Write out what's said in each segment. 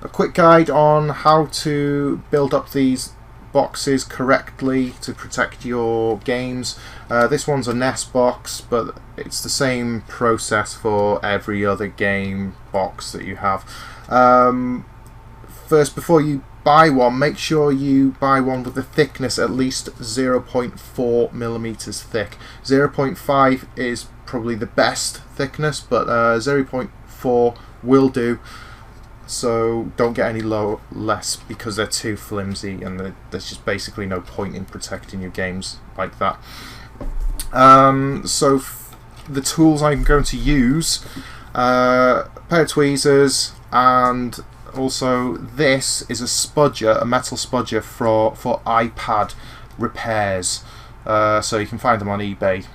a quick guide on how to build up these boxes correctly to protect your games. This one's a nest box, but it's the same process for every other game box that you have. First, before you buy one, make sure you buy one with a thickness at least 0.4 millimeters thick. 0.5 is probably the best thickness, but 0.4 will do. So don't get any less, because they're too flimsy, and there's just basically no point in protecting your games like that. So the tools I'm going to use, a pair of tweezers, and also this is a spudger, a metal spudger for iPad repairs. So you can find them on eBay.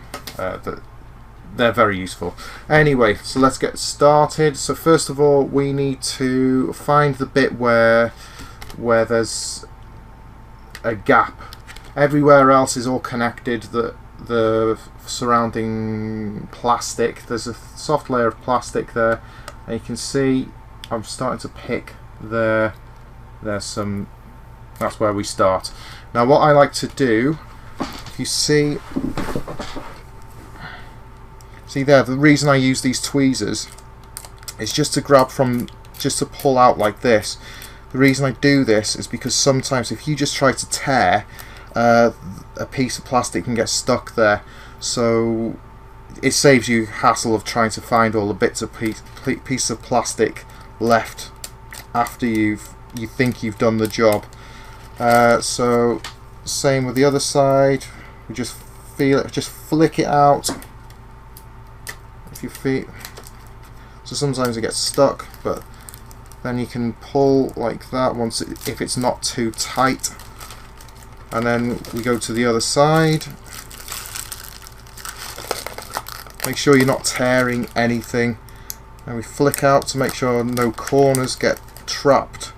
They're very useful. Anyway, so let's get started. So first of all, we need to find the bit where there's a gap. Everywhere else is all connected. The surrounding plastic, there's a soft layer of plastic there, and you can see I'm starting to pick there. There's some. That's where we start. Now, what I like to do, if you see there, the reason I use these tweezers is just to grab from, just to pull out like this. The reason I do this is because sometimes if you just try to tear, a piece of plastic can get stuck there. So it saves you hassle of trying to find all the bits of piece of plastic left after you think you've done the job. So same with the other side. We just feel it, just flick it out. If you feel, so sometimes it gets stuck, but then you can pull like that once if it's not too tight. And then we go to the other side. Make sure you're not tearing anything. And we flick out to make sure no corners get trapped.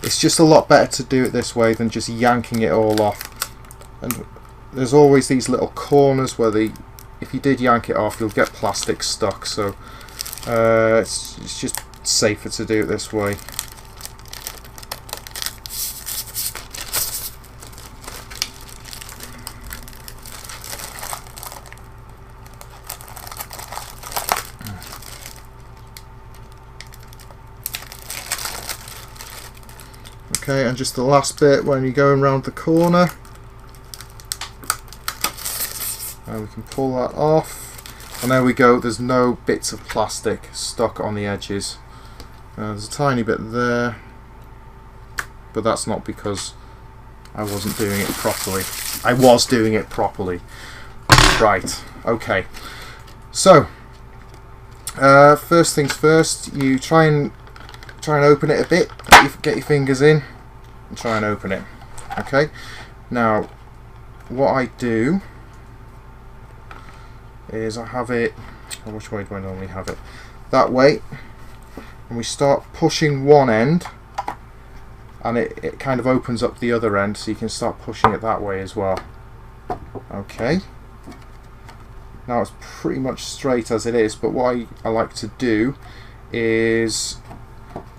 It's just a lot better to do it this way than just yanking it all off. And there's always these little corners where if you did yank it off, you'll get plastic stuck. So it's just safer to do it this way. Okay, and just the last bit when you're going around the corner, and we can pull that off, and there we go. There's no bits of plastic stuck on the edges. There's a tiny bit there, but that's not because I wasn't doing it properly. I was doing it properly. Right, okay. So first things first, you try and open it a bit. Get your fingers in and try and open it. Okay. Now, what I do is I have it. Which way do I normally have it? That way. And we start pushing one end, and it kind of opens up the other end, so you can start pushing it that way as well. Okay. Now it's pretty much straight as it is, but what I like to do is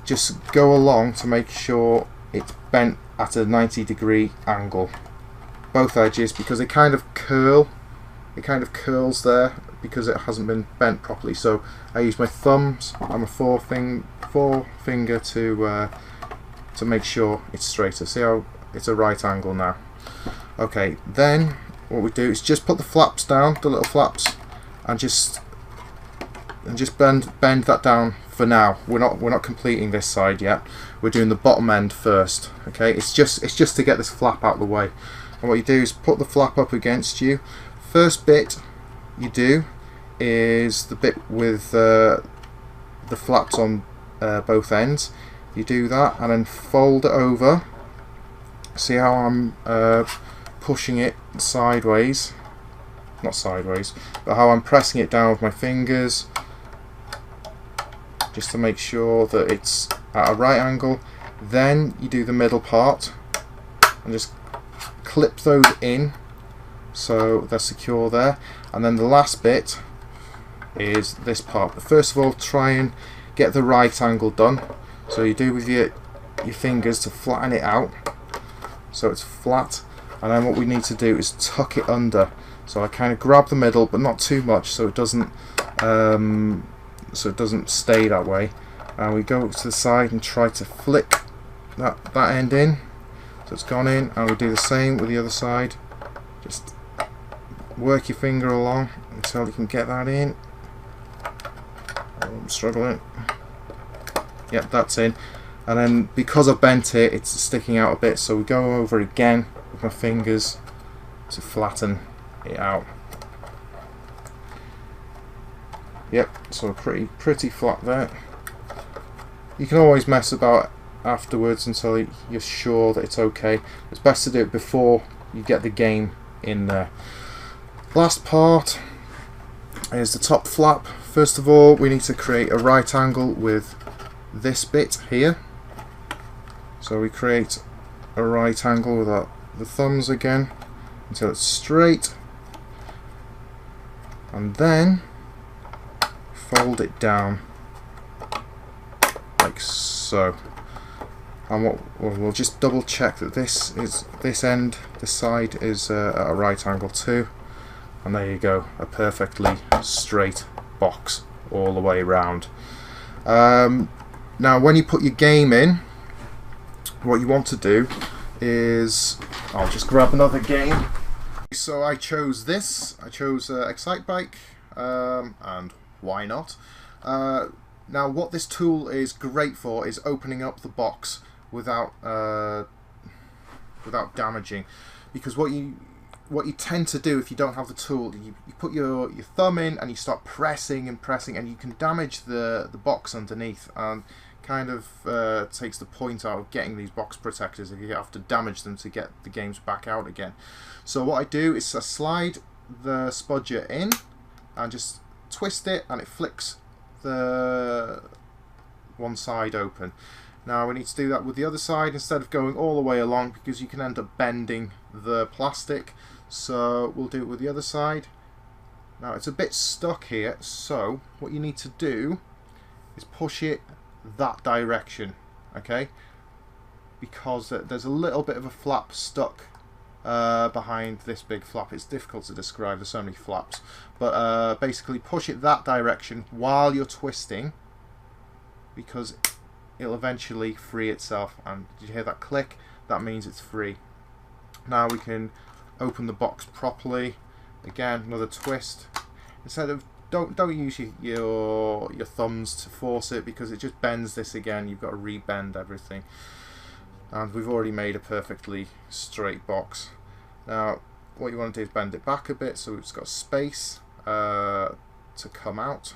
just go along to make sure it's bent at a 90-degree angle, both edges, because they kind of curl. It kind of curls there because it hasn't been bent properly. So I use my thumbs and my forefinger to make sure it's straighter. See how it's a right angle now. Okay, then what we do is just put the flaps down, the little flaps, and just bend that down. For now, we're not completing this side yet. We're doing the bottom end first. Okay, it's just to get this flap out of the way. And what you do is put the flap up against you. First bit you do is the bit with the flaps on both ends. You do that and then fold it over. See how I'm pushing it sideways? Not sideways, but how I'm pressing it down with my fingers, just to make sure that it's at a right angle. Then you do the middle part and just clip those in so they're secure there, and then the last bit is this part. But first of all, try and get the right angle done. So you do with your fingers to flatten it out so it's flat, and then what we need to do is tuck it under. So I kind of grab the middle, but not too much, so it doesn't stay that way. And we go to the side and try to flick that end in, so it's gone in, and we do the same with the other side. Just work your finger along until you can get that in. Oh, I'm struggling. Yep, that's in. And then because I've bent it, it's sticking out a bit, so we go over again with my fingers to flatten it out. Yep, so pretty flat there. You can always mess about afterwards until you're sure that it's okay. It's best to do it before you get the game in there. Last part is the top flap. First of all, we need to create a right angle with this bit here. So we create a right angle with the thumbs again until it's straight, and then fold it down like so. And we'll just double check that this side is at a right angle too, and there you go, a perfectly straight box all the way around. Now when you put your game in, what you want to do is, I'll just grab another game. So I chose this. I chose Excitebike, and why not? Now what this tool is great for is opening up the box without damaging, because what you tend to do if you don't have the tool, you put your thumb in and you start pressing and pressing, and you can damage the box underneath, and kind of takes the point out of getting these box protectors if you have to damage them to get the games back out again. So what I do is I slide the spudger in and just twist it, and it flicks the one side open. Now we need to do that with the other side instead of going all the way along, because you can end up bending the plastic. So we'll do it with the other side. Now it's a bit stuck here, so what you need to do is push it that direction, okay? Because there's a little bit of a flap stuck behind this big flap. It's difficult to describe, there's so many flaps, but basically push it that direction while you're twisting, because it'll eventually free itself. And did you hear that click? That means it's free. Now we can open the box properly. Again, another twist. Instead of don't use your thumbs to force it, because it just bends this again. You've got to rebend everything, and we've already made a perfectly straight box. Now what you want to do is bend it back a bit so it's got space to come out.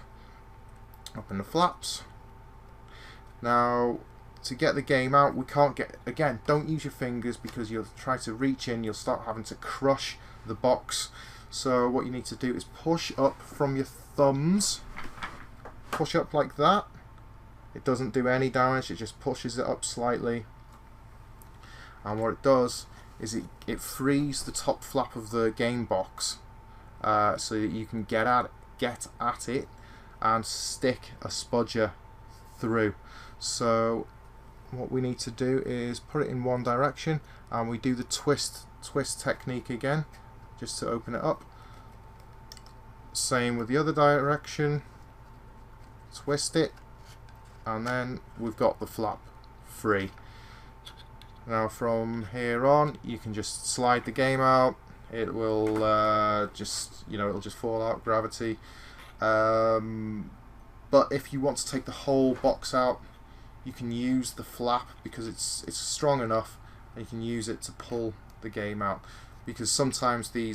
Open the flaps. Now to get the game out, we can't get, again, don't use your fingers, because you'll try to reach in, you'll start having to crush the box. So what you need to do is push up from your thumbs, push up like that. It doesn't do any damage, it just pushes it up slightly, and what it does is it frees the top flap of the game box, so that you can get at it and stick a spudger through. So what we need to do is put it in one direction, and we do the twist technique again just to open it up. Same with the other direction, twist it, and then we've got the flap free. Now from here on you can just slide the game out. It will it'll just fall out, gravity. But if you want to take the whole box out, you can use the flap, because it's strong enough, and you can use it to pull the game out, because sometimes the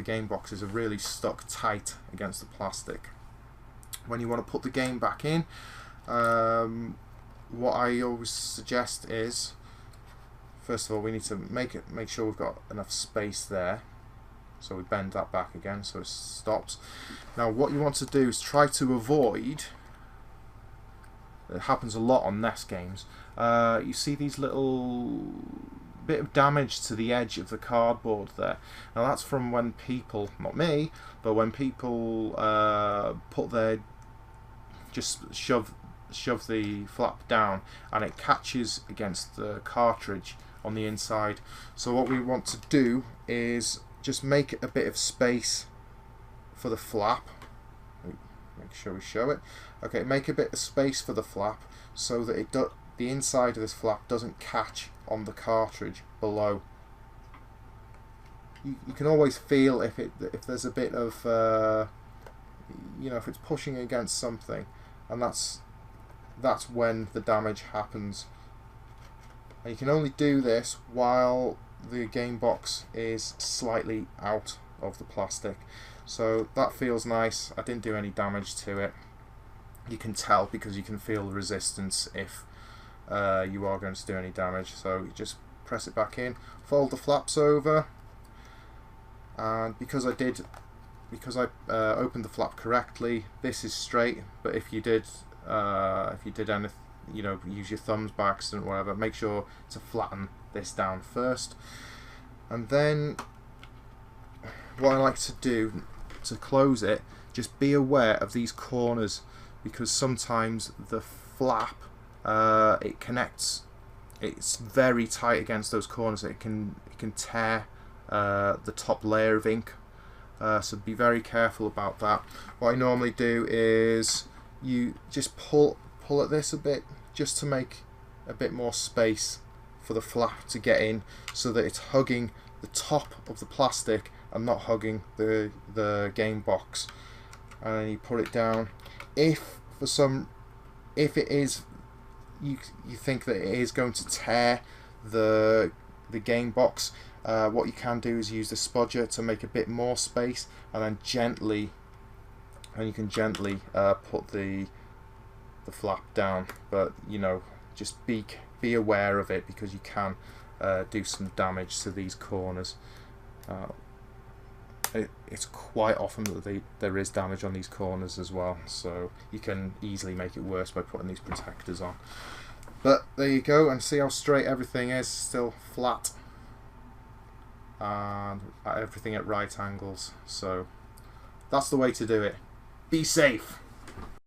game boxes are really stuck tight against the plastic. When you want to put the game back in, what I always suggest is, first of all, we need to make sure we've got enough space there, so we bend that back again so it stops. Now what you want to do is try to avoid it happens a lot on NES games, you see these little bit of damage to the edge of the cardboard there. Now that's from when people, not me, but when people put their, just shove the flap down and it catches against the cartridge on the inside. So what we want to do is just make a bit of space for the flap. Make sure we show it. Okay, make a bit of space for the flap so that the inside of this flap doesn't catch on the cartridge below. You can always feel if there's a bit of if it's pushing against something, and that's when the damage happens. And you can only do this while the game box is slightly out of the plastic. So that feels nice. I didn't do any damage to it. You can tell because you can feel the resistance if you are going to do any damage. So you just press it back in, fold the flaps over, and because I opened the flap correctly, this is straight. But if you did anything, use your thumbs by accident or whatever, make sure to flatten this down first. And then what I like to do to close it, just be aware of these corners, because sometimes the flap it connects, it's very tight against those corners. It can tear the top layer of ink, so be very careful about that. What I normally do is you just pull at this a bit, just to make a bit more space for the flap to get in, so that it's hugging the top of the plastic and not hugging the game box. And then you put it down. If it is, you think that it is going to tear the game box, what you can do is use the spudger to make a bit more space, and then you can gently put the flap down. But just be aware of it, because you can do some damage to these corners. It's quite often that there is damage on these corners as well, so you can easily make it worse by putting these protectors on. But there you go, and see how straight everything is, still flat, and everything at right angles. So that's the way to do it. Be safe.